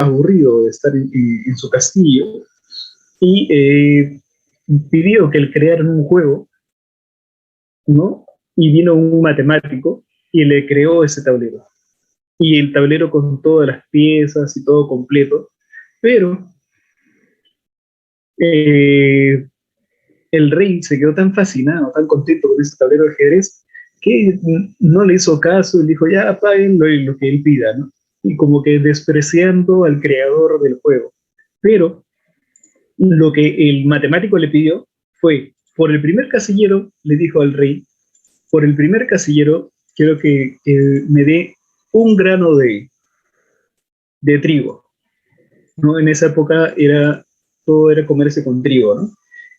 aburrido de estar en su castillo y pidió que le crearan un juego, ¿no? Y vino un matemático y le creó ese tablero. Y el tablero con todas las piezas y todo completo, pero eh, el rey se quedó tan fascinado, tan contento con ese tablero de ajedrez, que no le hizo caso y dijo, ya paguen lo que él pida, ¿no? Y como que despreciando al creador del juego. Pero lo que el matemático le pidió fue, por el primer casillero, le dijo al rey, por el primer casillero quiero que me dé un grano de trigo, ¿no? En esa época todo era comerse con trigo, ¿no?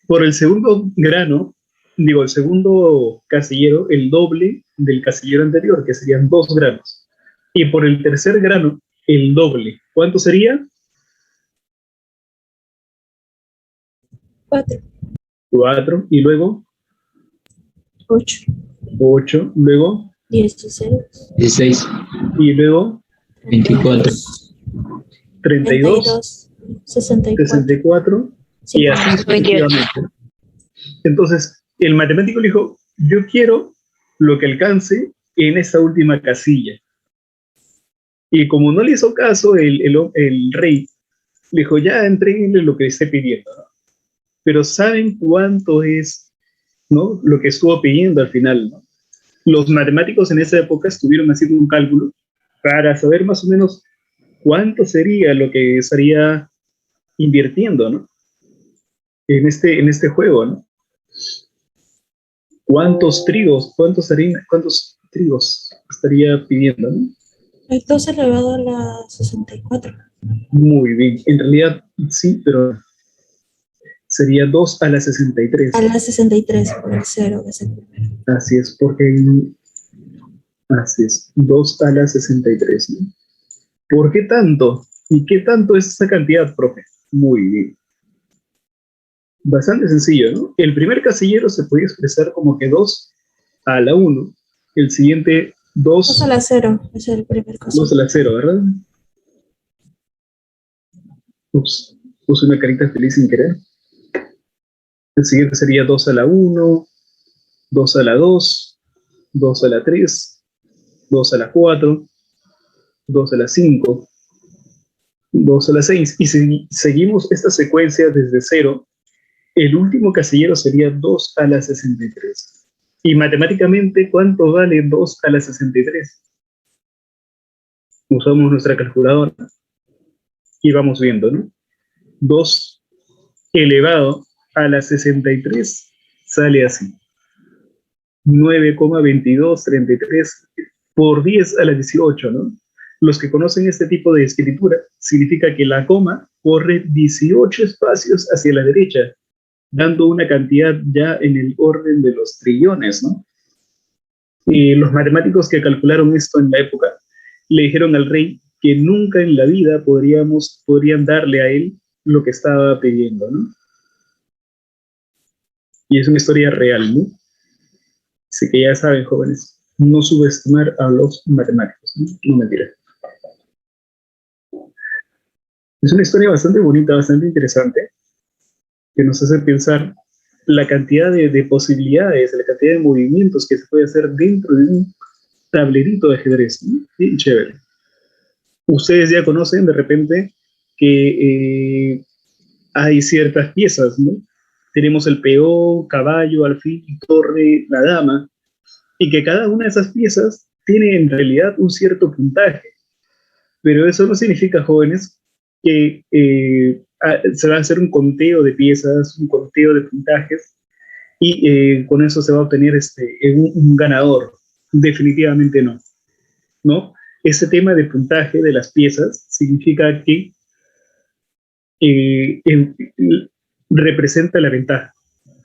Por el segundo grano, digo, el segundo casillero, el doble del casillero anterior, que serían 2 granos. Y por el tercer grano, el doble. ¿Cuánto sería? 4. 4. Y luego, 8. 8. Luego, 16. 16, y luego, 24, 32, 64. 64, y así 58. sucesivamente. Entonces, el matemático le dijo, yo quiero lo que alcance en esa última casilla. Y como no le hizo caso, el rey le dijo, ya entréguenle lo que esté pidiendo, ¿no? Pero ¿saben cuánto es, ¿no? Lo que estuvo pidiendo al final, ¿no? Los matemáticos en esa época estuvieron haciendo un cálculo para saber más o menos cuánto sería lo que estaría invirtiendo, ¿no? En este juego, ¿no? ¿Cuántos trigos, cuántos trigos estaría pidiendo, ¿no? El 2 elevado a la 64. Muy bien. En realidad, sí, pero sería 2 a la 63. A la 63 por el 0, que es el primero. Así es, así es, 2 a la 63, ¿no? ¿Por qué tanto? ¿Y qué tanto es esa cantidad, profe? Muy bien. Bastante sencillo, ¿no? El primer casillero se puede expresar como que 2 a la 1. El siguiente, 2 a 2 la 0 es el primer a la 0, ¿verdad? Ups, puse una carita feliz sin querer. El siguiente sería 2 a la 1, 2 a la 2, 2 a la 3, 2 a la 4, 2 a la 5, 2 a la 6. Y si seguimos esta secuencia desde 0, el último casillero sería 2 a la 63. Y matemáticamente, ¿cuánto vale 2 a la 63? Usamos nuestra calculadora y vamos viendo, ¿no? 2 elevado a la 63 sale así. 9,2233 por 10 a la 18, ¿no? Los que conocen este tipo de escritura, significa que la coma corre 18 espacios hacia la derecha, dando una cantidad ya en el orden de los trillones, ¿no? Y los matemáticos que calcularon esto en la época le dijeron al rey que nunca en la vida podrían darle a él lo que estaba pidiendo, ¿no? Y es una historia real, ¿no? Así que ya saben, jóvenes, no subestimar a los matemáticos, ¿no? No mentira. Es una historia bastante bonita, bastante interesante, que nos hace pensar la cantidad de posibilidades, la cantidad de movimientos que se puede hacer dentro de un tablerito de ajedrez, ¿no? Bien chévere. Ustedes ya conocen de repente que hay ciertas piezas, ¿no? Tenemos el peón, caballo, alfil, torre, la dama, y que cada una de esas piezas tiene en realidad un cierto puntaje. Pero eso no significa, jóvenes, que se va a hacer un conteo de piezas, un conteo de puntajes, y con eso se va a obtener un ganador. Definitivamente no, ¿no? Ese tema de puntaje de las piezas significa que eh, en- representa la ventaja.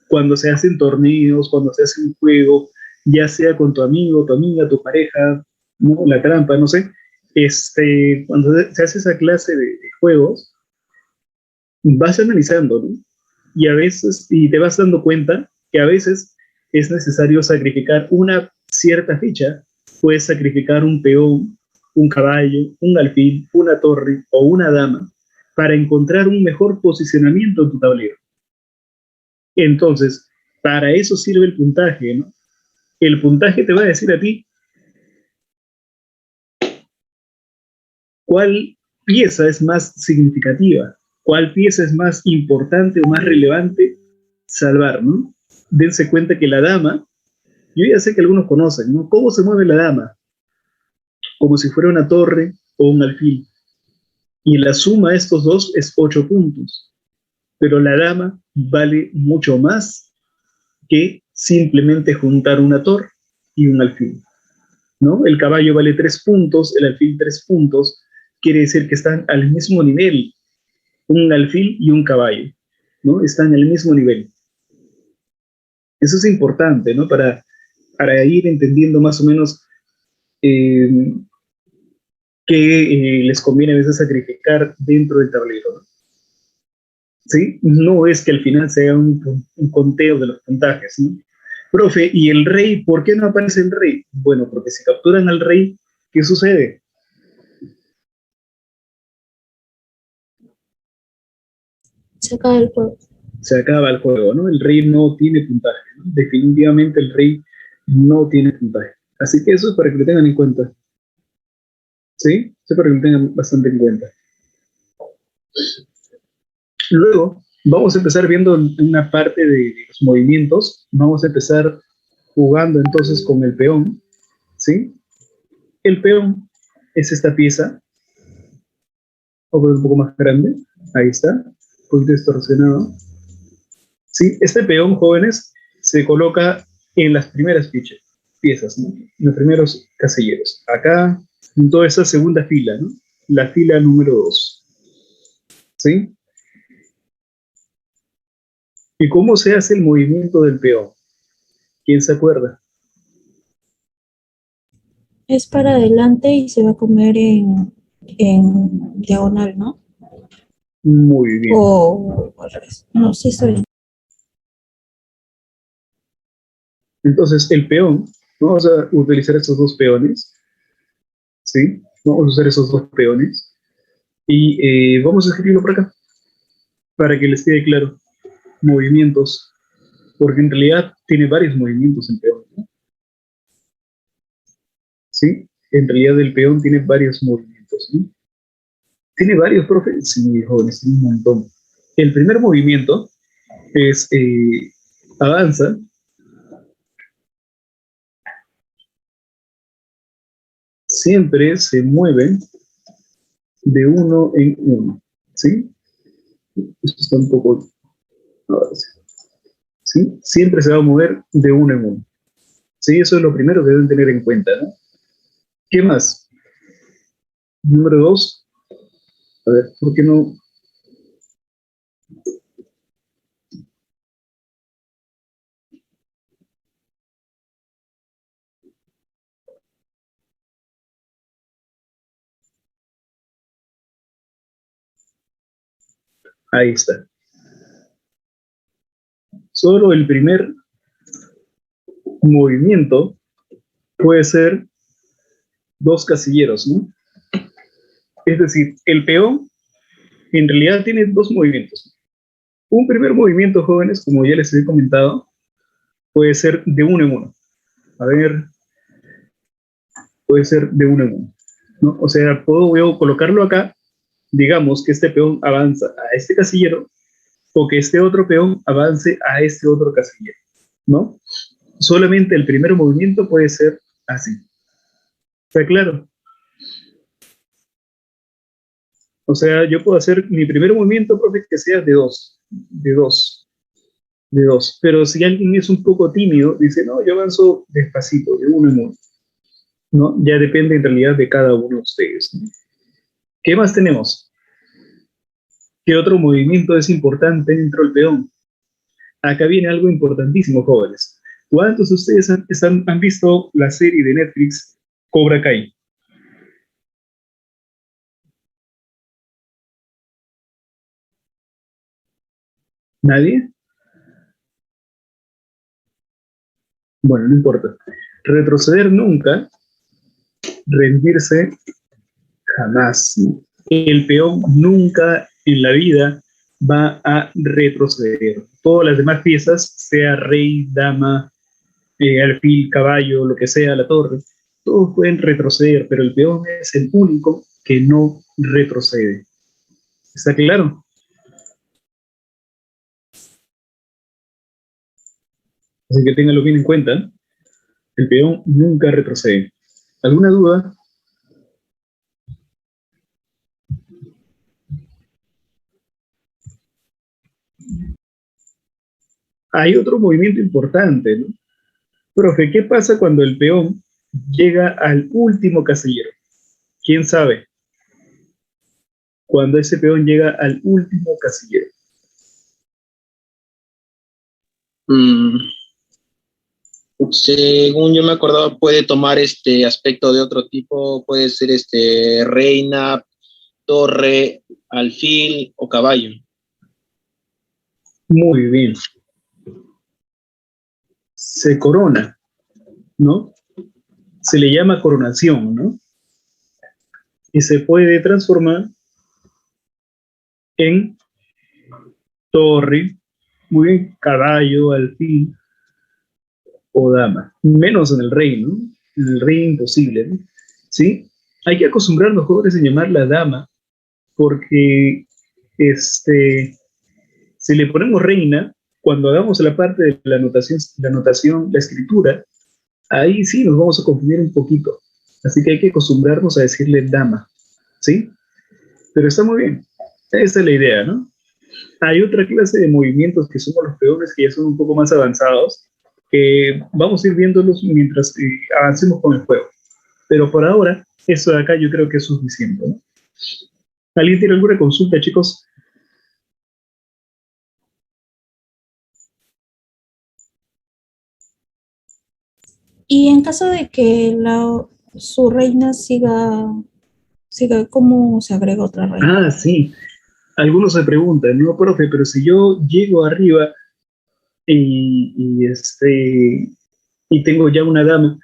Cuando se hacen torneos, cuando se hace un juego, ya sea con tu amigo, tu amiga, tu pareja, ¿no? La trampa, no sé, cuando se hace esa clase de juegos, vas analizando, ¿no? Y a veces, y te vas dando cuenta que a veces es necesario sacrificar una cierta ficha, puedes sacrificar un peón, un caballo, un alfil, una torre o una dama para encontrar un mejor posicionamiento en tu tablero. Entonces, para eso sirve el puntaje, ¿no? El puntaje te va a decir a ti cuál pieza es más significativa, cuál pieza es más importante o más relevante salvar, ¿no? Dense cuenta que la dama, yo ya sé que algunos conocen, ¿no? ¿Cómo se mueve la dama? Como si fuera una torre o un alfil. Y la suma de estos dos es 8 puntos. Pero la dama vale mucho más que simplemente juntar una torre y un alfil, ¿no? El caballo vale 3 puntos, el alfil 3 puntos, quiere decir que están al mismo nivel, un alfil y un caballo, ¿no? Están al mismo nivel. Eso es importante, ¿no? Para ir entendiendo más o menos eh, qué les conviene a veces sacrificar dentro del tablero, ¿no? ¿Sí? No es que al final sea un conteo de los puntajes, ¿no? Profe, ¿y el rey? ¿Por qué no aparece el rey? Bueno, porque si capturan al rey, ¿qué sucede? Se acaba el juego. Se acaba el juego, ¿no? El rey no tiene puntaje, ¿no? Definitivamente el rey no tiene puntaje. Así que eso es para que lo tengan en cuenta, ¿sí? Eso es para que lo tengan bastante en cuenta. Luego, vamos a empezar viendo una parte de los movimientos. Vamos a empezar jugando entonces con el peón, ¿sí? El peón es esta pieza, o un poco más grande, ahí está, un poquito distorsionado. ¿Sí? Este peón, jóvenes, se coloca en las primeras piezas, ¿no? En los primeros casilleros. Acá, en toda esa segunda fila, ¿no? La fila número 2. ¿Sí? ¿Y cómo se hace el movimiento del peón? ¿Quién se acuerda? Es para adelante y se va a comer en diagonal, ¿no? Muy bien. O al revés. No, sí está bien. Entonces, el peón, vamos a utilizar estos dos peones, ¿sí? Vamos a usar esos dos peones y vamos a escribirlo por acá para que les quede claro. Movimientos, porque en realidad tiene varios movimientos el peón, ¿no? ¿Sí? En realidad el peón tiene varios movimientos, ¿no? ¿Tiene varios, profe? Sí, jóvenes, tiene un montón. El primer movimiento es avanza, siempre se mueve de uno en uno, ¿sí? Esto está un poco... Ahora sí. ¿Sí? Siempre se va a mover de uno en uno. ¿Sí? Eso es lo primero que deben tener en cuenta, ¿no? ¿Qué más? Número dos, a ver, ¿por qué no? Ahí está. Solo el primer movimiento puede ser dos casilleros, ¿no? Es decir, el peón en realidad tiene dos movimientos. Un primer movimiento, jóvenes, como ya les he comentado, puede ser de uno en uno. A ver, puede ser de uno en uno, ¿no? O sea, puedo yo colocarlo acá, digamos que este peón avanza a este casillero o que este otro peón avance a este otro casillero, ¿no? Solamente el primer movimiento puede ser así. ¿Está claro? O sea, yo puedo hacer mi primer movimiento, profe, que sea de dos, de dos. Pero si alguien es un poco tímido, dice, no, yo avanzo despacito, de uno en uno, ¿no? Ya depende en realidad de cada uno de ustedes, ¿no? ¿Qué más tenemos? ¿Qué otro movimiento es importante dentro del peón? Acá viene algo importantísimo, jóvenes. ¿Cuántos de ustedes han visto la serie de Netflix Cobra Kai? ¿Nadie? Bueno, no importa. Retroceder nunca, rendirse Jamás. El peón nunca en la vida va a retroceder. Todas las demás piezas, sea rey, dama, alfil, caballo, lo que sea, la torre, todos pueden retroceder, pero el peón es el único que no retrocede. ¿Está claro? Así que ténganlo bien en cuenta. El peón nunca retrocede. ¿Alguna duda? Hay otro movimiento importante, ¿no? Profe, ¿qué pasa cuando el peón llega al último casillero? ¿Quién sabe? Cuando ese peón llega al último casillero. Mm, según yo me acordaba, puede tomar este aspecto de otro tipo, puede ser reina, torre, alfil o caballo. Muy bien. Se corona, ¿no? Se le llama coronación, ¿no? Y se puede transformar en torre, muy bien, caballo, alfil o dama. Menos en el rey, ¿no? En el rey imposible, ¿no? ¿Sí? Hay que acostumbrarnos, jóvenes, en llamar la dama, porque si le ponemos reina, cuando hagamos la parte de la escritura, ahí sí nos vamos a confundir un poquito. Así que hay que acostumbrarnos a decirle dama, ¿sí? Pero está muy bien. Esa es la idea, ¿no? Hay otra clase de movimientos que somos los peones que ya son un poco más avanzados, que vamos a ir viéndolos mientras avancemos con el juego. Pero por ahora, eso de acá yo creo que es suficiente, ¿no? ¿Alguien tiene alguna consulta, chicos? Y en caso de que su reina siga, ¿cómo se agrega otra reina? Ah, sí. Algunos se preguntan, no, profe, pero si yo llego arriba y, y, este, y tengo ya una dama,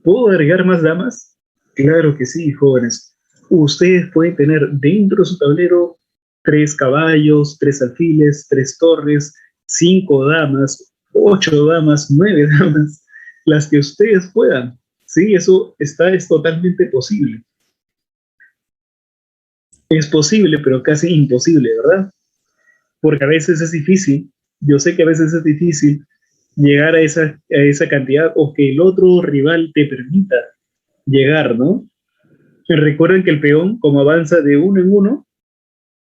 ¿puedo agregar más damas? Claro que sí, jóvenes. Ustedes pueden tener dentro de su tablero 3 caballos, 3 alfiles, 3 torres, 5 damas, 8 damas, 9 damas, las que ustedes puedan. Sí, eso es totalmente posible. Es posible, pero casi imposible, ¿verdad? Porque a veces es difícil, yo sé que a veces es difícil llegar a esa cantidad o que el otro rival te permita llegar, ¿no? Recuerden que el peón, como avanza de uno en uno,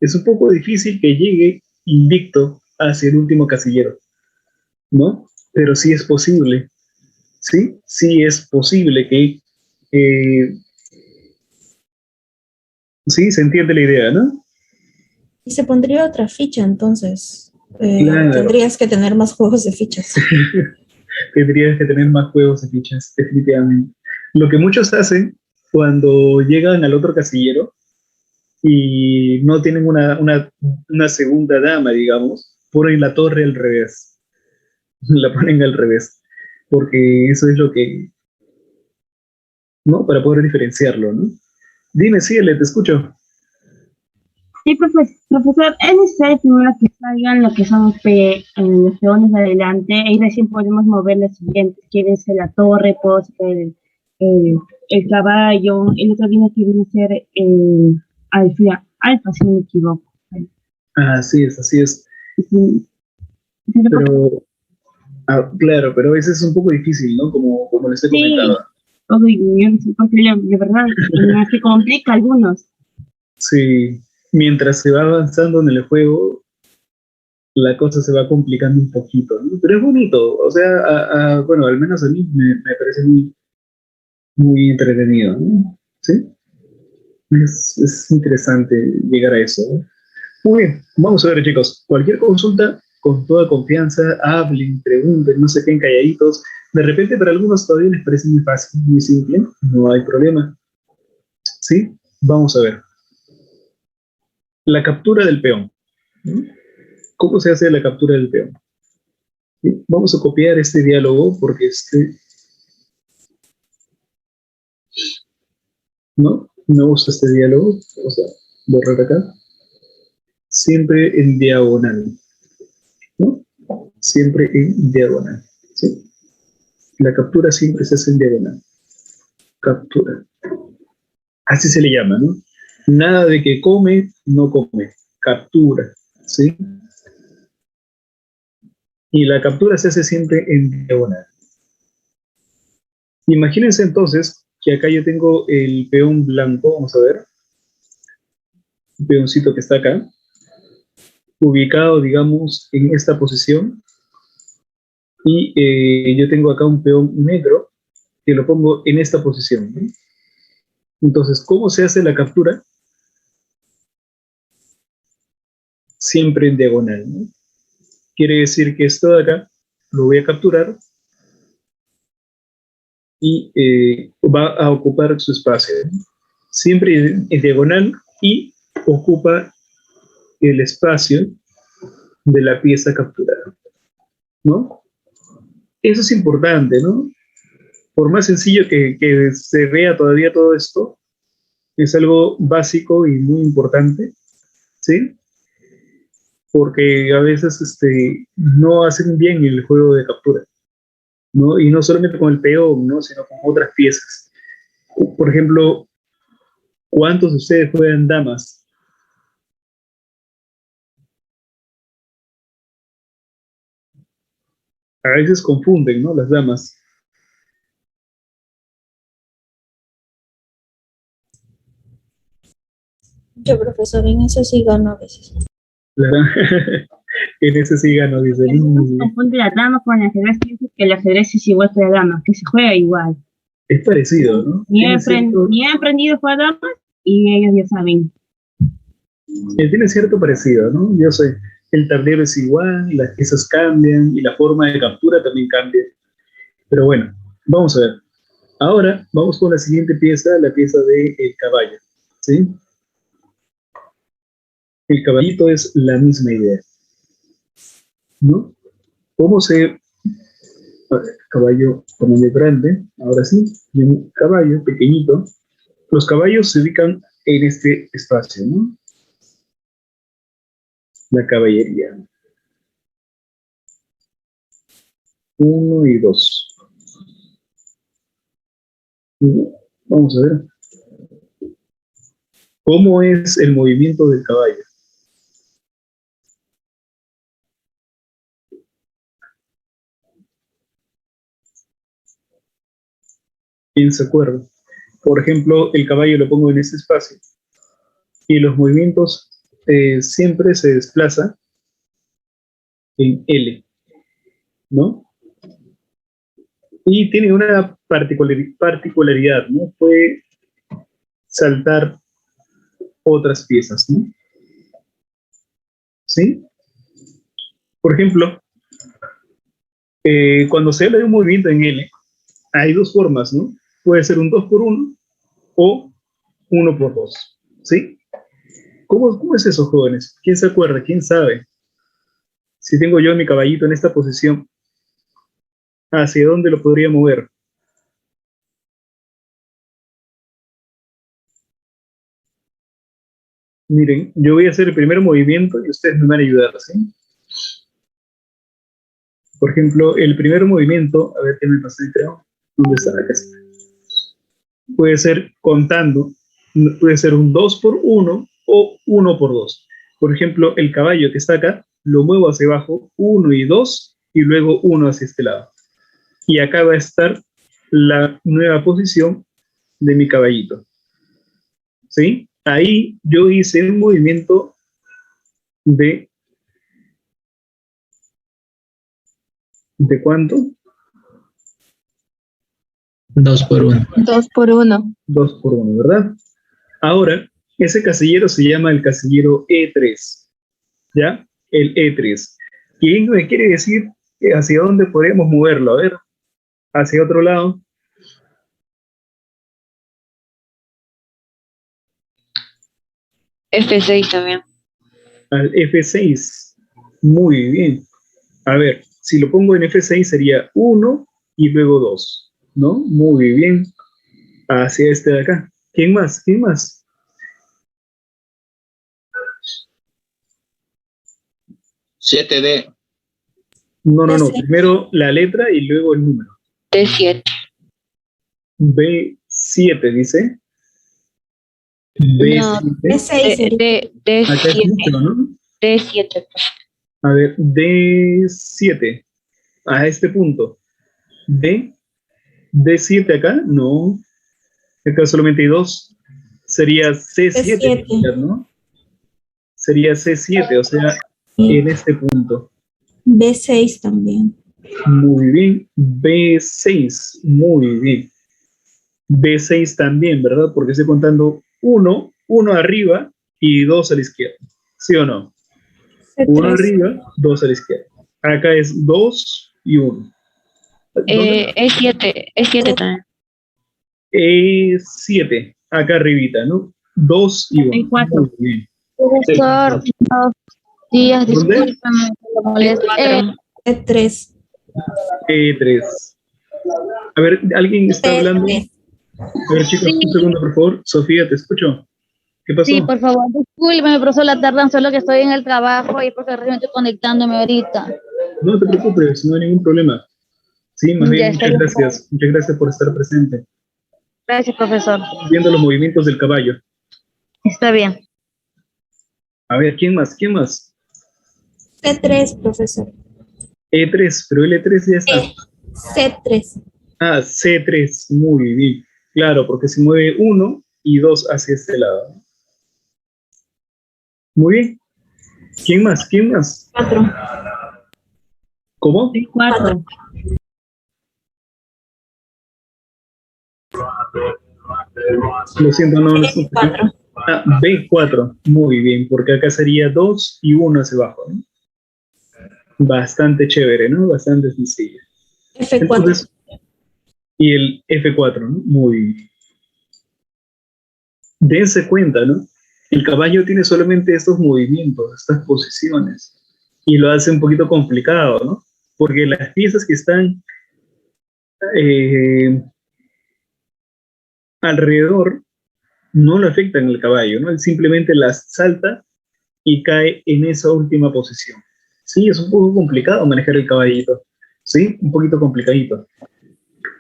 es un poco difícil que llegue invicto hacia el último casillero, ¿no? Pero sí es posible, ¿sí? Sí es posible que, eh, sí, se entiende la idea, ¿no? Y se pondría otra ficha, entonces. Claro, Tendrías que tener más juegos de fichas. tendrías que tener más juegos de fichas, definitivamente. Lo que muchos hacen cuando llegan al otro casillero y no tienen una segunda dama, digamos, ponen la torre al revés. La ponen al revés, porque eso es lo que, ¿no? Para poder diferenciarlo, ¿no? Dime, síguele, te escucho. Sí, profesor, es necesario primero que salgan lo que son los peones de adelante y recién podemos mover los siguientes. Quieren ser la torre, pues el caballo, el otro viene a ser el alfa, si no me equivoco. Así es, así es. Sí, sí, Pero, claro, pero a veces es un poco difícil, ¿no? Como les he sí, comentado. uy, yo no sé por qué, de verdad, se complica a algunos. Sí, mientras se va avanzando en el juego, la cosa se va complicando un poquito, ¿no? Pero es bonito, o sea, bueno, al menos a mí me parece muy, muy entretenido, ¿no? Sí, es interesante llegar a eso, ¿no? Muy bien, vamos a ver, chicos. Cualquier consulta, con toda confianza, hablen, pregunten, no se queden calladitos. De repente, para algunos todavía les parece muy fácil, muy simple, no hay problema. ¿Sí? Vamos a ver. La captura del peón. ¿No? ¿Cómo se hace la captura del peón? ¿Sí? Vamos a copiar este diálogo porque ¿no? No gusta este diálogo, vamos a borrar acá. Siempre en diagonal, ¿no? Siempre en diagonal, ¿sí? La captura siempre se hace en diagonal. Captura. Así se le llama, ¿no? Nada de que come, no come. Captura, ¿sí? Y la captura se hace siempre en diagonal. Imagínense entonces que acá yo tengo el peón blanco, vamos a ver, un peoncito que está acá, ubicado, digamos, en esta posición, y yo tengo acá un peón negro que lo pongo en esta posición, ¿no? Entonces, ¿cómo se hace la captura? Siempre en diagonal, ¿no? Quiere decir que esto de acá lo voy a capturar y va a ocupar su espacio, ¿no? Siempre en diagonal y ocupa el espacio de la pieza capturada, ¿no? Eso es importante, ¿no? Por más sencillo que se vea todavía todo esto, es algo básico y muy importante, ¿sí? Porque a veces no hacen bien el juego de captura, ¿no? Y no solamente con el peón, ¿no? Sino con otras piezas. Por ejemplo, ¿cuántos de ustedes juegan damas? A veces confunden, ¿no? Las damas. Yo, profesor, en eso sí gano a veces. En ese sí gano, dice el Algunos confunden la dama con el ajedrez, piensan que el ajedrez es igual que la dama, que se juega igual. Es parecido, ¿no? Ni he aprendido a jugar damas y ellos ya saben. Tiene cierto parecido, ¿no? Yo sé, el tablero es igual, las piezas cambian y la forma de captura también cambia. Pero bueno, vamos a ver. Ahora vamos con la siguiente pieza, la pieza del caballo, ¿sí? El caballito es la misma idea, ¿no? ¿Cómo se... A ver, caballo tamaño grande, ahora sí, y un caballo pequeñito. Los caballos se ubican en este espacio, ¿no? La caballería. 1 y 2. Vamos a ver. ¿Cómo es el movimiento del caballo? ¿Quién se acuerda? Por ejemplo, el caballo lo pongo en este espacio y los movimientos siempre se desplaza en L, ¿no? Y tiene una particularidad, ¿no? Puede saltar otras piezas, ¿no? ¿Sí? Por ejemplo, cuando se habla de un movimiento en L, hay dos formas, ¿no? Puede ser un 2 por 1 o 1 por 2, ¿sí? ¿Cómo es eso, jóvenes? ¿Quién se acuerda? ¿Quién sabe? Si tengo yo mi caballito en esta posición, ¿hacia dónde lo podría mover? Miren, yo voy a hacer el primer movimiento y ustedes me van a ayudar, ¿sí? Por ejemplo, el primer movimiento, a ver qué me pasé, creo. ¿Dónde está? Acá está. Puede ser contando, puede ser un 2 por 1 o 1 por 2. Por ejemplo, el caballo que está acá, lo muevo hacia abajo, 1 y 2, y luego 1 hacia este lado. Y acá va a estar la nueva posición de mi caballito. ¿Sí? Ahí yo hice un movimiento ¿de cuánto? 2 por 1. 2 por 1. 2 por 1, ¿verdad? Ahora, ese casillero se llama el casillero E3, ¿ya? El E3. ¿Quién me quiere decir hacia dónde podríamos moverlo? A ver, hacia otro lado. F6 también. Al F6. Muy bien. A ver, si lo pongo en F6 sería 1 y luego 2, ¿no? Muy bien. Hacia este de acá. ¿Quién más? ¿Quién más? Siete d. No, no, no. D6. Primero la letra y luego el número. D7. B7 dice. No, B7. D6 sería. Acá es D7. mucho, ¿no? D7. A ver, D7. A este punto. D7 acá. No. Acá solamente hay dos. Sería C7, D7. ¿no? Sería C7, o sea, Y en este punto. B6 también. Muy bien. B6. Muy bien. B6 también, ¿verdad? Porque estoy contando uno arriba y dos a la izquierda. ¿Sí o no? Uno C3. arriba, dos a la izquierda. Acá es dos y uno. ¿Dónde? E7 también. E7, acá arribita, ¿no? Dos y uno. E4. Muy bien. Profesor, buenos días, ¿Dónde? discúlpame por la molestia. C3. E3. A ver, ¿alguien está hablando? C3. A ver, chicos, Sí, un segundo, por favor. Sofía, te escucho. ¿Qué sí, pasó? por favor, discúlpeme, profesor, la tardan, solo que estoy en el trabajo y porque recién estoy conectándome ahorita. No te preocupes, no hay ningún problema. Sí, más Ya bien, está muchas bien. gracias. Muchas gracias por estar presente. Gracias, profesor. Viendo los movimientos del caballo. Está bien. A ver, ¿quién más? ¿Quién más? C3, profesor. E3, pero el E3 ya está. C3. Ah, C3, muy bien. Claro, porque se mueve uno y dos hacia este lado. Muy bien. ¿Quién más? ¿Quién más? 4. ¿Cómo? E4. Lo siento, no lo escuché. 4. Ah, B4, muy bien, porque acá sería 2 y uno hacia abajo, ¿no? Bastante chévere, ¿no? Bastante sencillo. F4. Entonces, y el F4, ¿no? Muy bien. Dense cuenta, ¿no? El caballo tiene solamente estos movimientos, estas posiciones, y lo hace un poquito complicado, ¿no? Porque las piezas que están eh, alrededor no lo afectan al caballo, ¿no? Él simplemente las salta y cae en esa última posición. Sí, es un poco complicado manejar el caballito, ¿sí? Un poquito complicadito.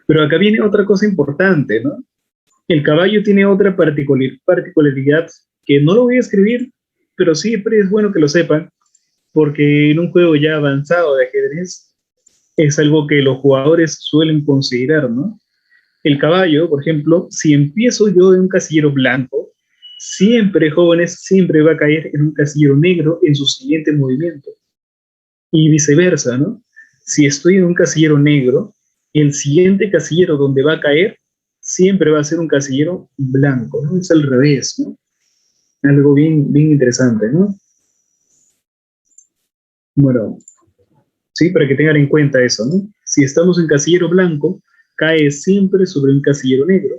Pero acá viene otra cosa importante, ¿no? El caballo tiene otra particularidad que no lo voy a escribir, pero siempre es bueno que lo sepan, porque en un juego ya avanzado de ajedrez es algo que los jugadores suelen considerar, ¿no? El caballo, por ejemplo, si empiezo yo en un casillero blanco, siempre, jóvenes, siempre va a caer en un casillero negro en su siguiente movimiento. Y viceversa, ¿no? Si estoy en un casillero negro, el siguiente casillero donde va a caer siempre va a ser un casillero blanco, ¿no? Es al revés, ¿no? Algo bien, bien interesante, ¿no? Bueno, sí, para que tengan en cuenta eso, ¿no? Si estamos en casillero blanco, cae siempre sobre un casillero negro.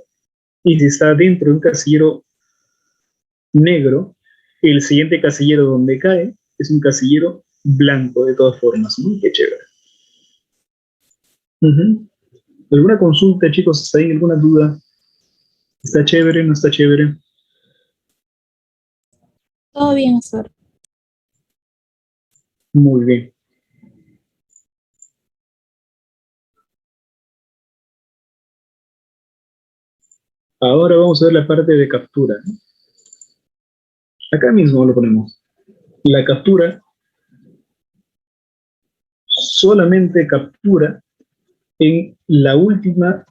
Y si está dentro de un casillero negro, el siguiente casillero donde cae es un casillero blanco de todas formas, ¿no? Qué chévere. Ujú. ¿Alguna consulta, chicos? ¿Está ahí alguna duda? ¿Está chévere? ¿No está chévere? Todo bien, sir. Muy bien. Ahora vamos a ver la parte de captura, ¿no? Acá mismo lo ponemos. La captura solamente captura en la última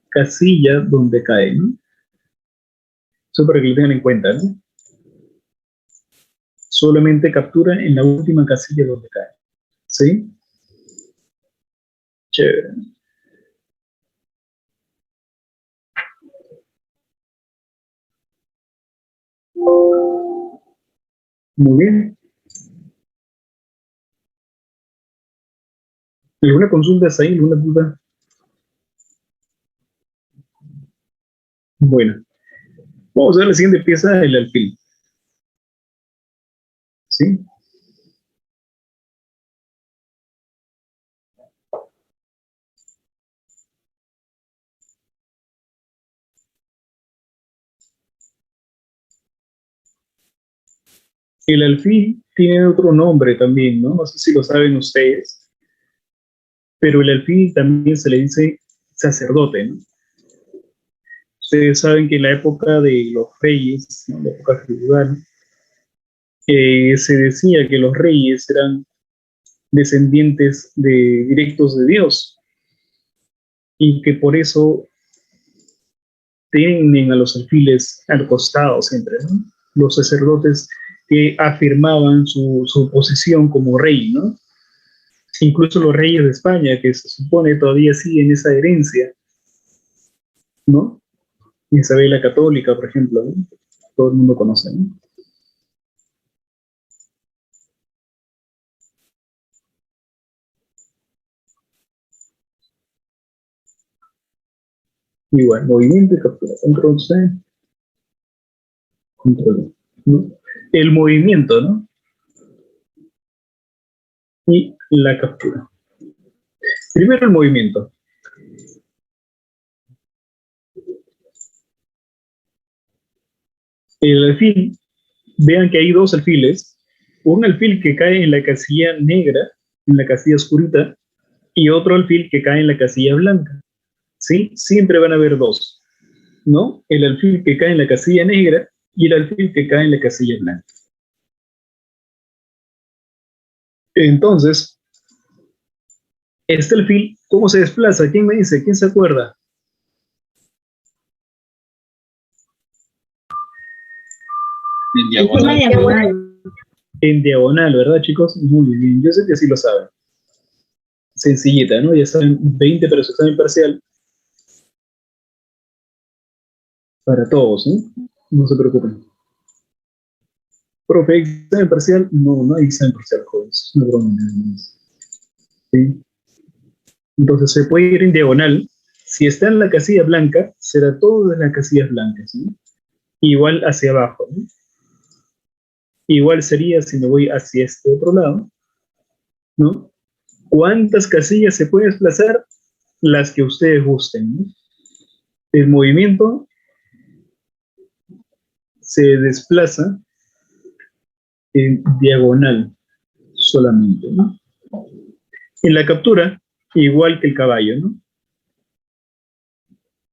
casilla donde cae, ¿no? Eso para que lo tengan en cuenta, ¿no? Solamente captura en la última casilla donde cae. ¿Sí? Chévere. Muy bien. ¿Alguna consulta hasta ahí? ¿Alguna duda? Bueno, vamos a ver la siguiente pieza, el alfil. ¿Sí? El alfil tiene otro nombre también, ¿no? No sé si lo saben ustedes, pero el alfil también se le dice sacerdote, ¿no? Ustedes saben que en la época de los reyes, ¿no? La época feudal, se decía que los reyes eran descendientes directos de Dios y que por eso tienen a los alfiles al costado siempre, ¿no? Los sacerdotes que afirmaban su posición como rey, ¿no? Incluso los reyes de España, que se supone todavía siguen esa herencia, ¿no? Isabel la Católica, por ejemplo, ¿no? Todo el mundo conoce, ¿no? Igual, movimiento y captura. Control C, control V, ¿no? El movimiento, ¿no? Y la captura. Primero el movimiento. El alfil, vean que hay dos alfiles. Un alfil que cae en la casilla negra, en la casilla oscurita, y otro alfil que cae en la casilla blanca. ¿Sí? Siempre van a haber dos, ¿no? El alfil que cae en la casilla negra y el alfil que cae en la casilla blanca. Entonces, este alfil, ¿cómo se desplaza? ¿Quién me dice? ¿Quién se acuerda? En Es una diagonal. diagonal. En diagonal, ¿verdad, chicos? Muy bien, yo sé que sí lo saben. Sencillita, ¿no? Ya saben, 20 para su examen parcial. Para todos, ¿no? No se preocupen. Profe, examen parcial, no, no hay examen parcial, jóvenes. No broma, nada más. ¿Sí? Entonces se puede ir en diagonal. Si está en la casilla blanca, será todo en las casillas blancas, ¿no? Igual hacia abajo, ¿no? Igual sería si me voy hacia este otro lado, ¿no? ¿Cuántas casillas se puede desplazar? Las que ustedes gusten, ¿no? El movimiento se desplaza en diagonal solamente, ¿no? En la captura, igual que el caballo, ¿no?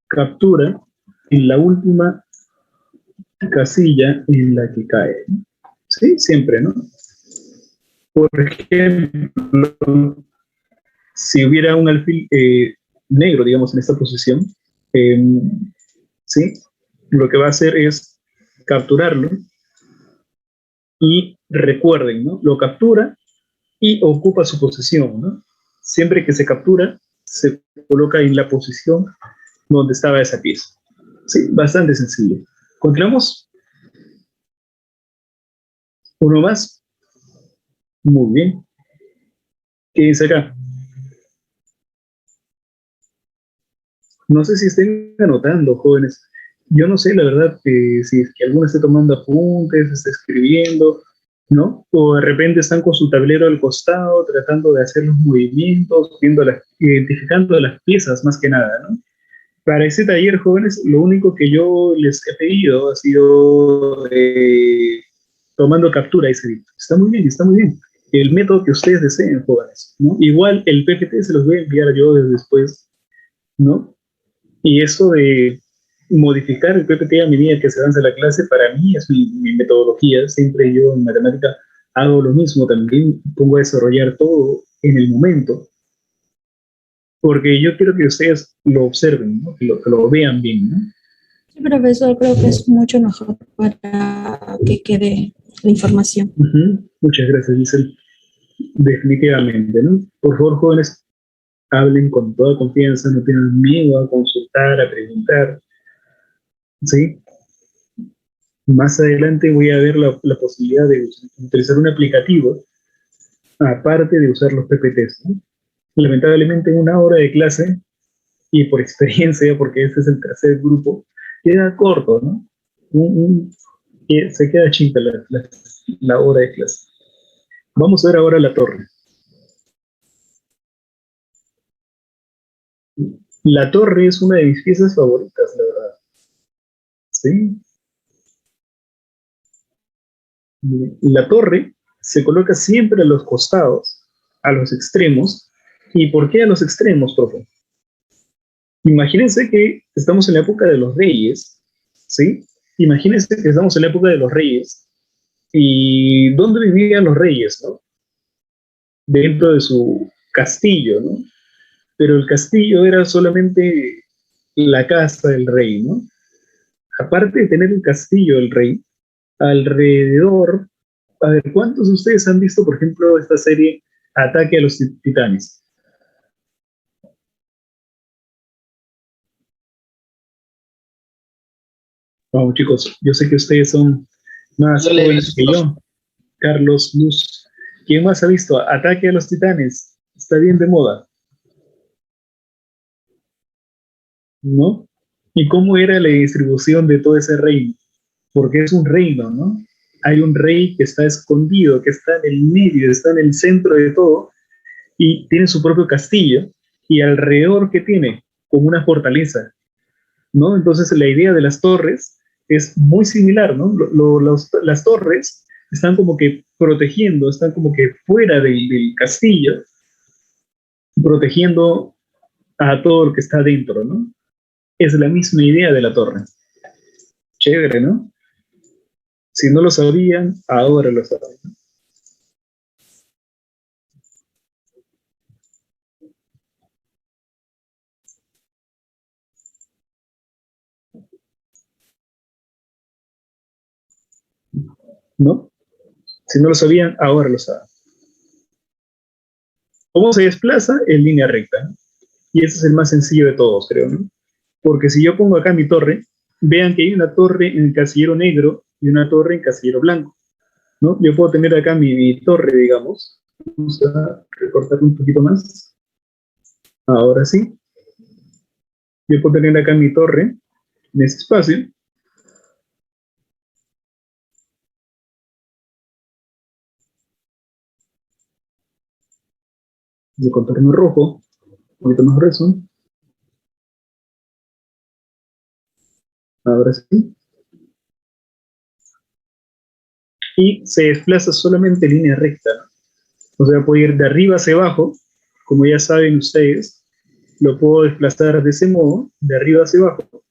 Captura en la última casilla en la que cae, ¿no? Sí, siempre, ¿no? Por ejemplo, si hubiera un alfil negro, digamos, en esta posición, eh, ¿sí? Lo que va a hacer es capturarlo y recuerden, ¿no? Lo captura y ocupa su posición, ¿no? Siempre que se captura, se coloca en la posición donde estaba esa pieza. Sí, bastante sencillo. ¿Continuamos? ¿Uno más? Muy bien. ¿Qué dice acá? No sé si estén anotando, jóvenes. Yo no sé, la verdad, si es que alguno esté tomando apuntes, está escribiendo, ¿no? O de repente están con su tablero al costado, tratando de hacer los movimientos, identificando las piezas más que nada, ¿no? Para ese taller, jóvenes, lo único que yo les he pedido ha sido tomando captura ese video. Está muy bien, está muy bien. El método que ustedes deseen, jóvenes, ¿no? Igual el PPT se los voy a enviar yo después, ¿no? Y eso de modificar el PPT a medida que se avanza la clase, para mí es mi metodología. Siempre yo en matemática hago lo mismo también, pongo a desarrollar todo en el momento, porque yo quiero que ustedes lo observen, ¿no? Que lo vean bien, ¿no? Sí, profesor, creo que es mucho mejor para que quede la información. Muchas gracias, Giselle. Definitivamente, ¿no? Por favor, jóvenes, hablen con toda confianza, no tengan miedo a consultar, a preguntar, ¿sí? Más adelante voy a ver la posibilidad de utilizar un aplicativo aparte de usar los PPTs, ¿no? Lamentablemente en una hora de clase, y por experiencia, porque ese es el tercer grupo, queda corto, ¿no? Se queda chica la hora de clase. Vamos a ver ahora la torre. La torre es una de mis piezas favoritas, la verdad. ¿Sí? La torre se coloca siempre a los costados, a los extremos. ¿Y por qué a los extremos, profe? Imagínense que estamos en la época de los reyes, ¿sí? Imagínense que estamos en la época de los reyes. ¿Y dónde vivían los reyes, no? Dentro de su castillo, ¿no? Pero el castillo era solamente la casa del rey, ¿no? Aparte de tener el castillo del rey, alrededor, a ver, ¿cuántos de ustedes han visto, por ejemplo, esta serie Ataque a los Titanes? Vamos, chicos, yo sé que ustedes son más Yo le he jóvenes que visto. yo. Carlos, Luz, ¿quién más ha visto Ataque a los Titanes? Está bien de moda, ¿no? ¿Y cómo era la distribución de todo ese reino? Porque es un reino, ¿no? Hay un rey que está escondido, que está en el medio, está en el centro de todo y tiene su propio castillo y alrededor que tiene como una fortaleza, ¿no? Entonces la idea de las torres es muy similar, ¿no? Las torres están como que protegiendo, están como que fuera del castillo, protegiendo a todo lo que está dentro, ¿no? Es la misma idea de la torre. Chévere, ¿no? Si no lo sabían, ahora lo saben. ¿No? Si no lo sabían, ahora lo saben. ¿Cómo se desplaza? En línea recta, ¿no? Y ese es el más sencillo de todos, creo, ¿no? Porque si yo pongo acá mi torre, vean que hay una torre en casillero negro y una torre en casillero blanco, ¿no? Yo puedo tener acá mi torre, digamos. Vamos a recortar un poquito más. Ahora sí. Yo puedo tener acá mi torre en este espacio. De contorno rojo, un poquito más grueso. Ahora sí. Y se desplaza solamente en línea recta, ¿no? O sea, puedo ir de arriba hacia abajo, como ya saben ustedes, lo puedo desplazar de ese modo, de arriba hacia abajo,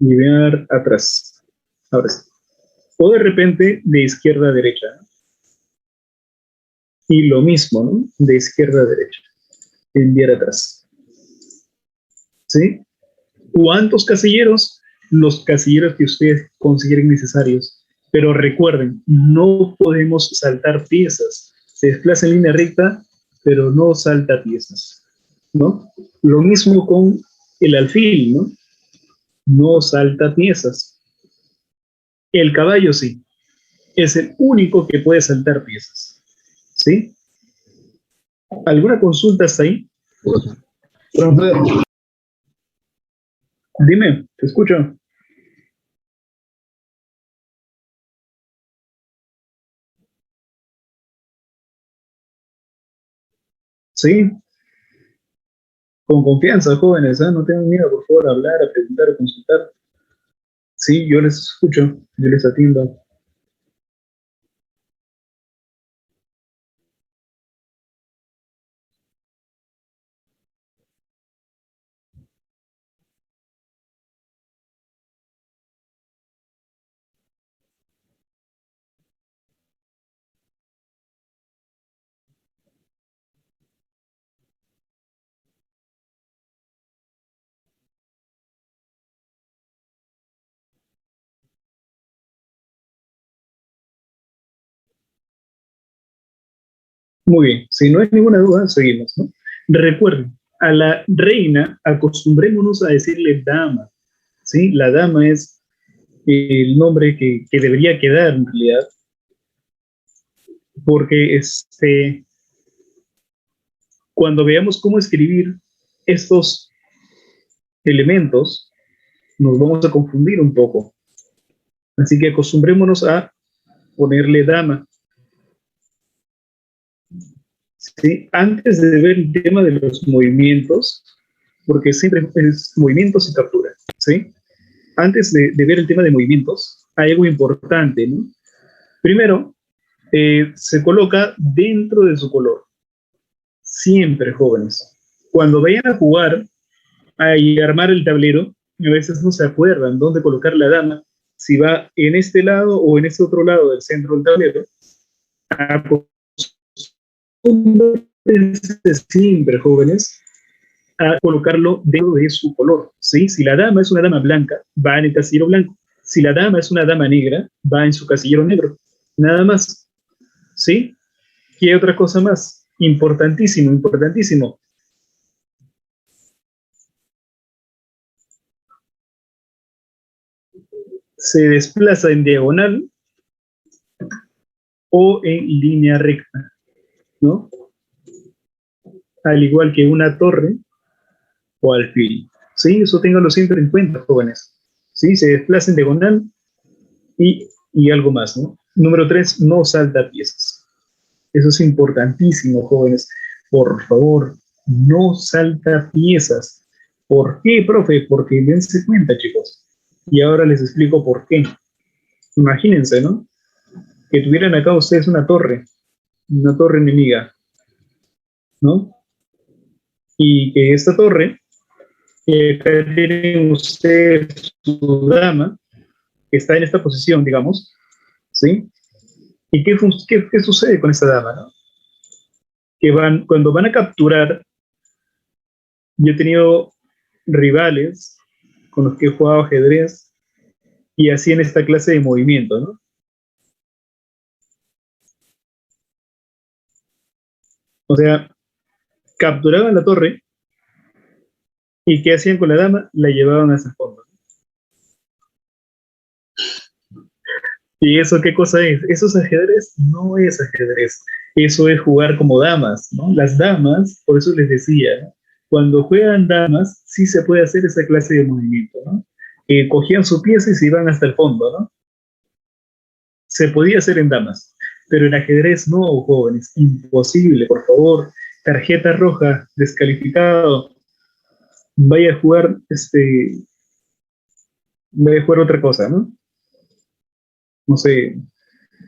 y ver atrás. Ahora sí. O de repente de izquierda a derecha, ¿no? Y lo mismo, ¿no? De izquierda a derecha. Enviar atrás. ¿Sí? ¿Cuántos casilleros? Los casilleros que ustedes consideren necesarios. Pero recuerden, no podemos saltar piezas. Se desplaza en línea recta, pero no salta piezas, ¿no? Lo mismo con el alfil, ¿no? No salta piezas. El caballo sí. Es el único que puede saltar piezas. ¿Sí? ¿Alguna consulta hasta ahí? Profe, Dime, te escucho. Sí, con confianza, jóvenes, ¿eh? No tengan miedo, por favor, a hablar, a preguntar, a consultar. Sí, yo les escucho, yo les atiendo. Muy bien, si no hay ninguna duda, seguimos, ¿no? Recuerden, a la reina acostumbrémonos a decirle dama, ¿sí? La dama es el nombre que debería quedar en realidad, porque cuando veamos cómo escribir estos elementos, nos vamos a confundir un poco. Así que acostumbrémonos a ponerle dama, ¿sí? Antes de ver el tema de los movimientos, porque siempre es movimientos y captura, ¿sí? Antes de ver el tema de movimientos, hay algo importante, ¿no? Primero, se coloca dentro de su color. Siempre, jóvenes. Cuando vayan a jugar y armar el tablero, a veces no se acuerdan dónde colocar la dama, si va en este lado o en este otro lado del centro del tablero. Siempre, jóvenes, a colocarlo dentro de su color, ¿sí? Si la dama es una dama blanca, va en el casillero blanco. Si la dama es una dama negra, va en su casillero negro. Nada más, ¿sí? ¿Qué otra cosa más? Importantísimo, importantísimo. Se desplaza en diagonal o en línea recta, ¿no? Al igual que una torre o alfil. ¿Sí? Eso ténganlo siempre en cuenta, jóvenes. ¿Sí? Se desplaza en diagonal y algo más, ¿no? Número 3, no salta piezas. Eso es importantísimo, jóvenes. Por favor, no salta piezas. ¿Por qué, profe? Porque dense cuenta, chicos. Y ahora les explico por qué. Imagínense, ¿no? Que tuvieran acá ustedes una torre enemiga, ¿no? Y que esta torre, acá tienen ustedes su dama, que está en esta posición, digamos, ¿sí? ¿Y qué sucede con esta dama, no? Que cuando van a capturar, yo he tenido rivales con los que he jugado ajedrez y hacían esta clase de movimiento, ¿no? O sea, capturaban la torre y ¿qué hacían con la dama? La llevaban a esa forma. ¿Y eso qué cosa es? ¿Eso es ajedrez? No es ajedrez. Eso es jugar como damas, ¿no? Las damas, por eso les decía, ¿no? Cuando juegan damas, sí se puede hacer esa clase de movimiento, ¿no? Cogían su pieza y se iban hasta el fondo, ¿no? Se podía hacer en damas, pero en ajedrez no, jóvenes, imposible, por favor. Tarjeta roja, descalificado. Vaya a jugar, vaya a jugar otra cosa, ¿no? No sé,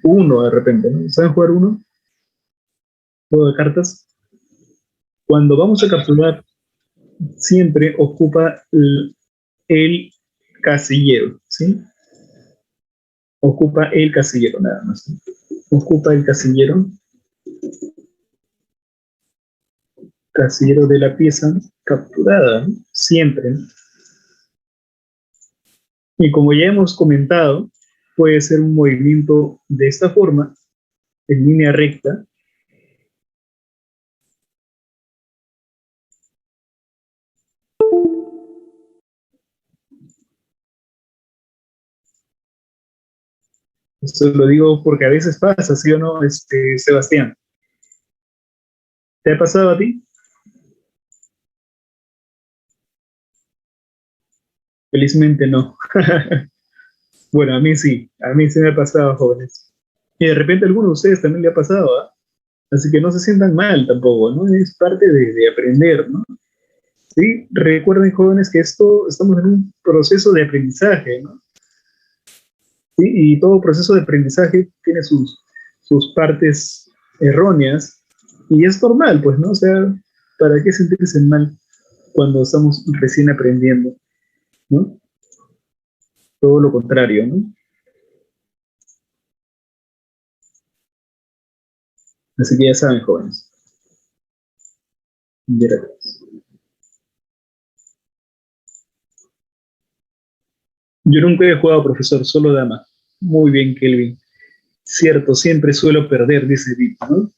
uno de repente, ¿no? ¿Saben jugar uno? Juego de cartas. Cuando vamos a capturar, siempre ocupa el casillero, ¿sí? Ocupa el casillero, nada más, ¿sí? Ocupa el casillero de la pieza capturada, ¿no? Siempre, ¿no? Y como ya hemos comentado, puede ser un movimiento de esta forma, en línea recta. Esto lo digo porque a veces pasa, ¿sí o no, Sebastián? ¿Te ha pasado a ti? Felizmente no. Bueno, a mí sí me ha pasado, jóvenes. Y de repente a alguno de ustedes también le ha pasado, ¿ah? Así que no se sientan mal tampoco, ¿no? Es parte de aprender, ¿no? Sí, recuerden, jóvenes, que estamos en un proceso de aprendizaje, ¿no? ¿Sí? Y todo proceso de aprendizaje tiene sus partes erróneas y es normal, pues, ¿no? O sea, ¿para qué sentirse mal cuando estamos recién aprendiendo, ¿no? Todo lo contrario, ¿no? Así que ya saben, jóvenes. Gracias. Yo nunca he jugado profesor, solo dama. Muy bien, Kelvin. Cierto, siempre suelo perder, dice Vic, ¿no?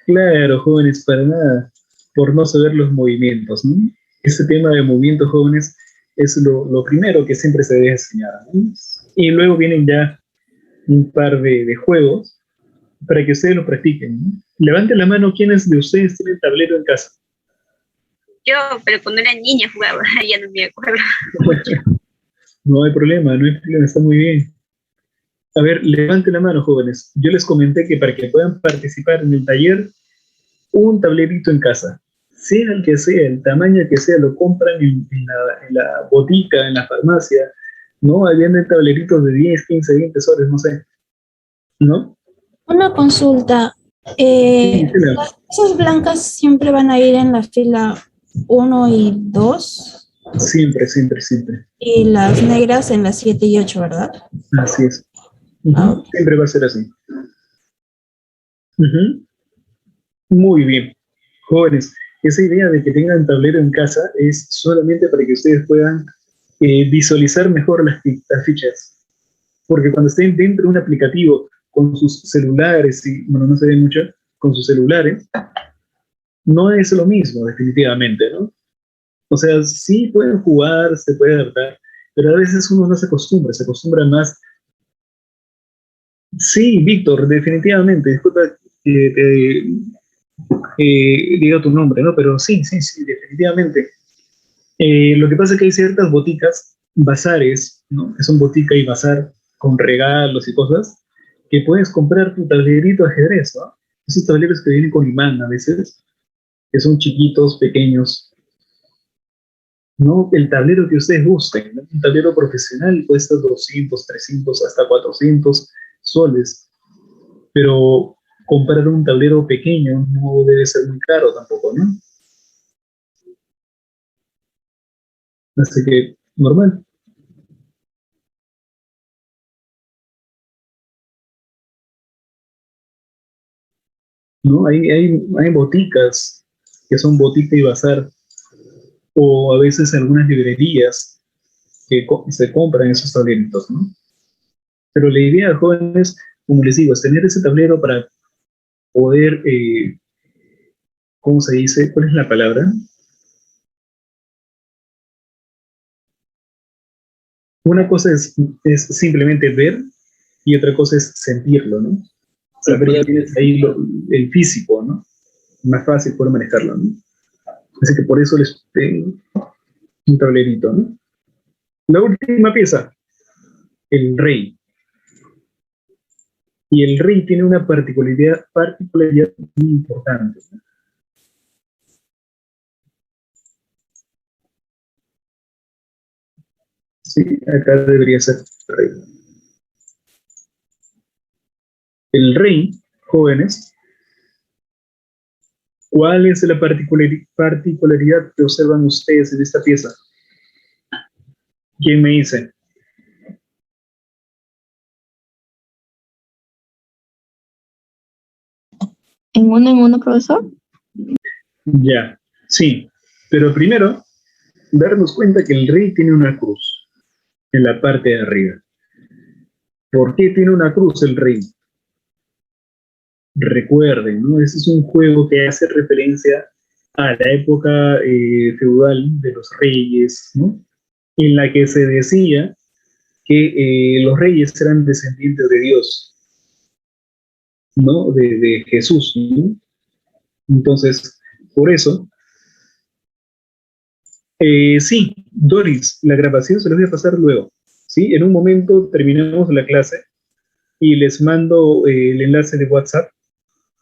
Claro, jóvenes, para nada, por no saber los movimientos, ¿no? Ese tema de movimientos, jóvenes, es lo primero que siempre se debe enseñar, ¿no? Y luego vienen ya un par de juegos para que ustedes lo practiquen, ¿no? Levanten la mano quienes de ustedes tienen tablero en casa. Yo, pero cuando era niña jugaba, ya no me acuerdo. No hay problema, está muy bien. A ver, levanten la mano, jóvenes. Yo les comenté que para que puedan participar en el taller, un tablerito en casa, sea el que sea, el tamaño que sea, lo compran en la botica, en la farmacia, ¿no? Habían de tableritos de 10, 15, 20 soles, no sé, ¿no? Una consulta. Sí, Gisela. Esas blancas siempre van a ir en la fila uno y 2 Siempre, siempre, siempre. y las negras en las 7 y 8, ¿verdad? Así es. Ah, Ujú. ok. Siempre va a ser así. Ujú. Muy bien. Jóvenes, esa idea de que tengan tablero en casa es solamente para que ustedes puedan visualizar mejor las fichas. Porque cuando estén dentro de un aplicativo con sus celulares, y bueno, no se ve mucho, con sus celulares, no es lo mismo, definitivamente, ¿no? O sea, sí pueden jugar, se puede adaptar, pero a veces uno no se acostumbra más. Sí, Víctor, definitivamente, disculpa que te diga tu nombre, ¿no? Pero sí, sí, sí, definitivamente. Lo que pasa es que hay ciertas boticas, bazares, ¿no? Que son botica y bazar con regalos y cosas, que puedes comprar tu tablerito de ajedrez, ¿no? Esos tableros que vienen con imán a veces, que son chiquitos, pequeños, ¿no? El tablero que ustedes gusten, ¿no? Un tablero profesional cuesta 200, 300, hasta 400 soles, pero comprar un tablero pequeño no debe ser muy caro tampoco, ¿no? Así que, normal, ¿no? Hay boticas que son botica y bazar, o a veces algunas librerías que se compran esos tableritos, ¿no? Pero la idea, jóvenes, como les digo, es tener ese tablero para poder, ¿cómo se dice? ¿Cuál es la palabra? Una cosa es simplemente ver y otra cosa es sentirlo, ¿no? Saber que tienes ahí el físico, ¿no? Más fácil poder manejarlo, ¿no? Así que por eso les tengo un tablerito, ¿no? La última pieza, el rey. Y el rey tiene una particularidad muy importante, ¿no? Sí, acá debería ser el rey. El rey, jóvenes, ¿cuál es la particularidad que observan ustedes en esta pieza? ¿Quién me dice? En uno, profesor? Ya, sí. Pero primero, darnos cuenta que el rey tiene una cruz en la parte de arriba. ¿Por qué tiene una cruz el rey? Recuerden, ¿no? Este es un juego que hace referencia a la época feudal de los reyes, ¿no? En la que se decía que los reyes eran descendientes de Dios, ¿no? De Jesús, ¿no? Entonces, por eso, sí, Doris, la grabación se les voy a pasar luego, ¿sí? En un momento terminamos la clase y les mando el enlace de WhatsApp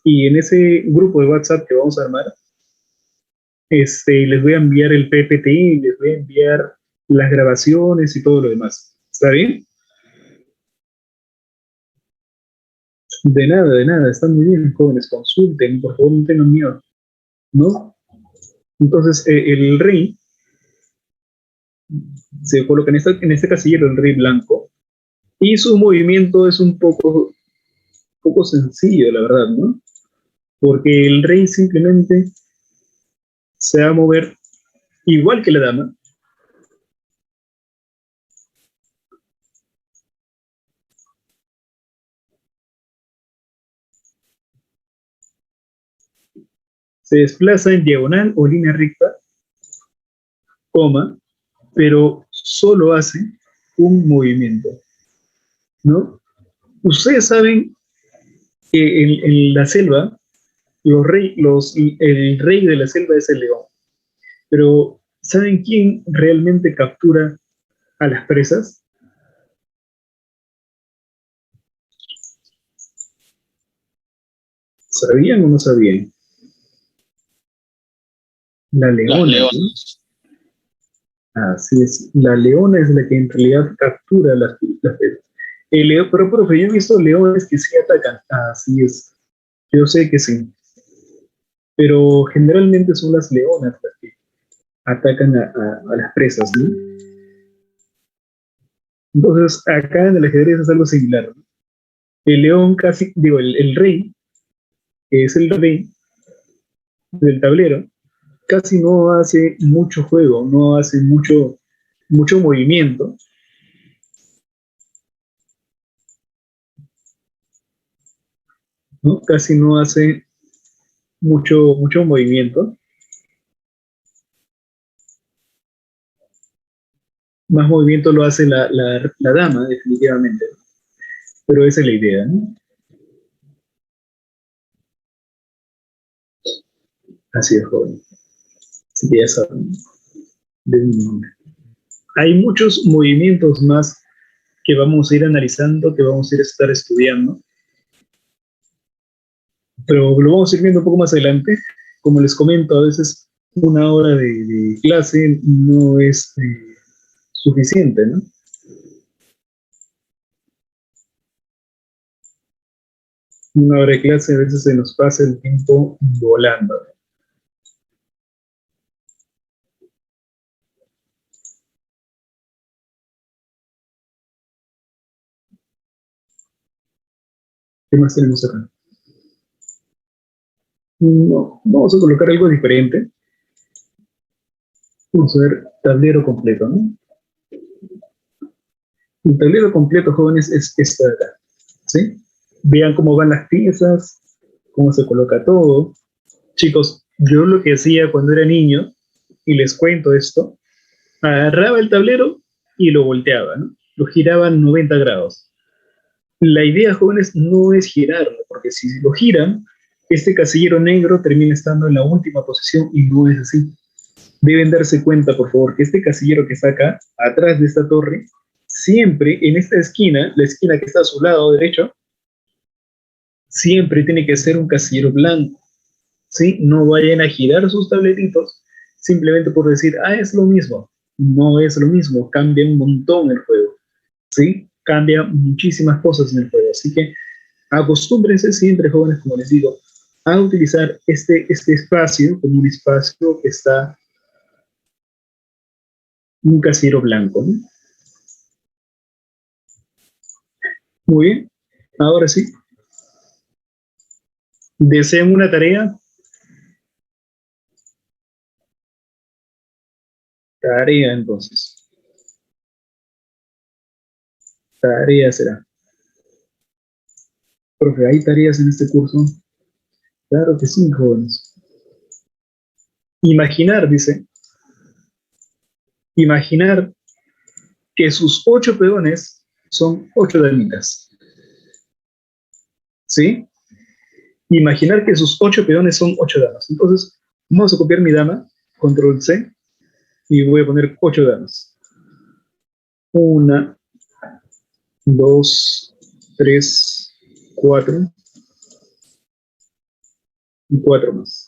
y en ese grupo de WhatsApp que vamos a armar, les voy a enviar el PPT y les voy a enviar las grabaciones y todo lo demás. ¿Está bien? De nada, están muy bien, jóvenes, consulten, por favor, no tengan miedo, ¿no? Entonces, el rey se coloca en este casillero, el rey blanco, y su movimiento es un poco sencillo, la verdad, ¿no? Porque el rey simplemente se va a mover igual que la dama, se desplaza en diagonal o línea recta, coma, pero solo hace un movimiento, ¿no? Ustedes saben que en la selva, el rey de la selva es el león, pero ¿saben quién realmente captura a las presas? ¿Sabían o no sabían? La Las leona, ¿no? leonas. Así es. La leona es la que en realidad captura las presas. El león, pero profe, yo he visto leones que sí atacan. Así es. Yo sé que sí. Pero generalmente son las leonas las que atacan a las presas, ¿no? Entonces, acá en el ajedrez es algo similar, ¿no? El león casi, digo, el rey, que es el rey del tablero, casi no hace mucho juego, no hace mucho movimiento, ¿no? Casi no hace mucho movimiento. Más movimiento lo hace la dama, definitivamente. Pero esa es la idea, ¿no? Así es, joven. Así que ya saben. De mi nombre. Hay muchos movimientos más que vamos a ir analizando, que vamos a ir a estar estudiando, pero lo vamos a ir viendo un poco más adelante. Como les comento, a veces una hora de clase no es suficiente, ¿no? Una hora de clase a veces se nos pasa el tiempo volando. ¿Qué más tenemos acá? No, vamos a colocar algo diferente. Vamos a ver tablero completo, ¿no? El tablero completo, jóvenes, es esta de acá, ¿sí? Vean cómo van las piezas, cómo se coloca todo. Chicos, yo lo que hacía cuando era niño, y les cuento esto, agarraba el tablero y lo volteaba, ¿no? Lo giraba 90 grados. La idea, jóvenes, no es girarlo, porque si lo giran, este casillero negro termina estando en la última posición y no es así. Deben darse cuenta, por favor, que este casillero que está acá, atrás de esta torre, siempre en esta esquina, la esquina que está a su lado derecho, siempre tiene que ser un casillero blanco, ¿sí? No vayan a girar sus tableritos simplemente por decir, es lo mismo. No es lo mismo, cambia un montón el juego, ¿sí? Cambia muchísimas cosas en el juego. Así que acostúmbrense siempre, jóvenes, como les digo, a utilizar este espacio como un espacio que está un casillero blanco, ¿no? Muy bien, ahora sí. ¿Desean una tarea? Tarea, entonces. Tarea será. Profe, ¿hay tareas en este curso? Claro que sí, jóvenes. Imaginar, dice. Imaginar que sus 8 peones son 8 damitas. ¿Sí? Imaginar que sus 8 peones son 8 damas. Entonces, vamos a copiar mi dama, control C, y voy a poner 8 damas. 1, 2, 3, 4 y 4 más.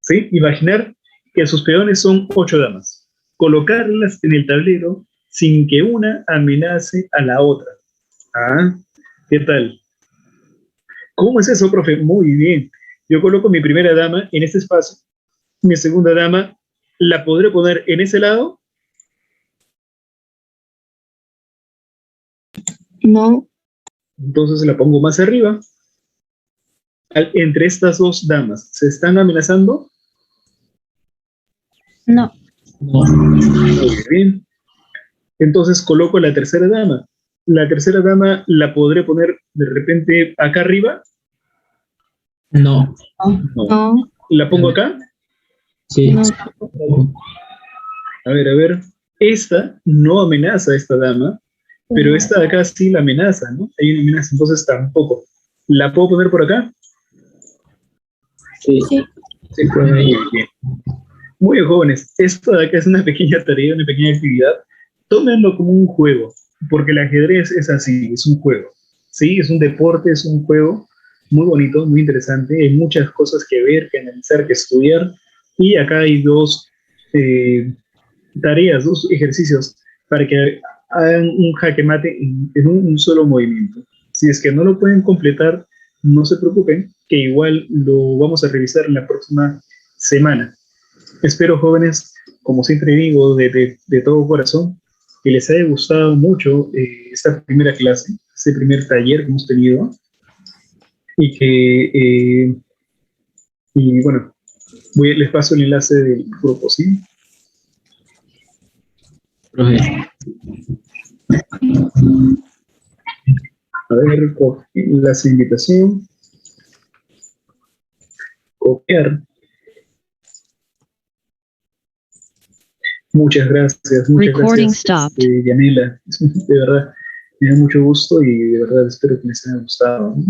¿Sí? Imaginar que sus peones son 8 damas. Colocarlas en el tablero sin que una amenace a la otra. ¿Qué tal? ¿Cómo es eso, profe? Muy bien. Yo coloco mi primera dama en este espacio. Mi segunda dama la podré poner en ese lado. No. Entonces la pongo más arriba. Entre estas dos damas, ¿se están amenazando? No. No. Muy bien. Entonces coloco la tercera dama. La tercera dama la podré poner de repente acá arriba. No. No. ¿La pongo acá? Sí. No. A ver. Esta no amenaza a esta dama, pero esta de acá sí la amenaza, ¿no? Hay una amenaza, entonces tampoco. ¿La puedo poner por acá? Sí. Sí. Sí, pues, muy bien. Muy bien, jóvenes. Esto de acá es una pequeña tarea, una pequeña actividad. Tómenlo como un juego, porque el ajedrez es así, es un juego. Sí, es un deporte, es un juego muy bonito, muy interesante. Hay muchas cosas que ver, que analizar, que estudiar. Y acá hay dos tareas, 2 ejercicios para que hagan un jaque mate en un solo movimiento. Si es que no lo pueden completar, no se preocupen, que igual lo vamos a revisar en la próxima semana. Espero, jóvenes, como siempre digo, de todo corazón, que les haya gustado mucho esta primera clase, este primer taller que hemos tenido, y que, y bueno, les paso el enlace del grupo, ¿sí? Profe. A ver, enlace de invitación. Copiar. Muchas gracias, Yanela. De verdad, me da mucho gusto y de verdad espero que les haya gustado, ¿no?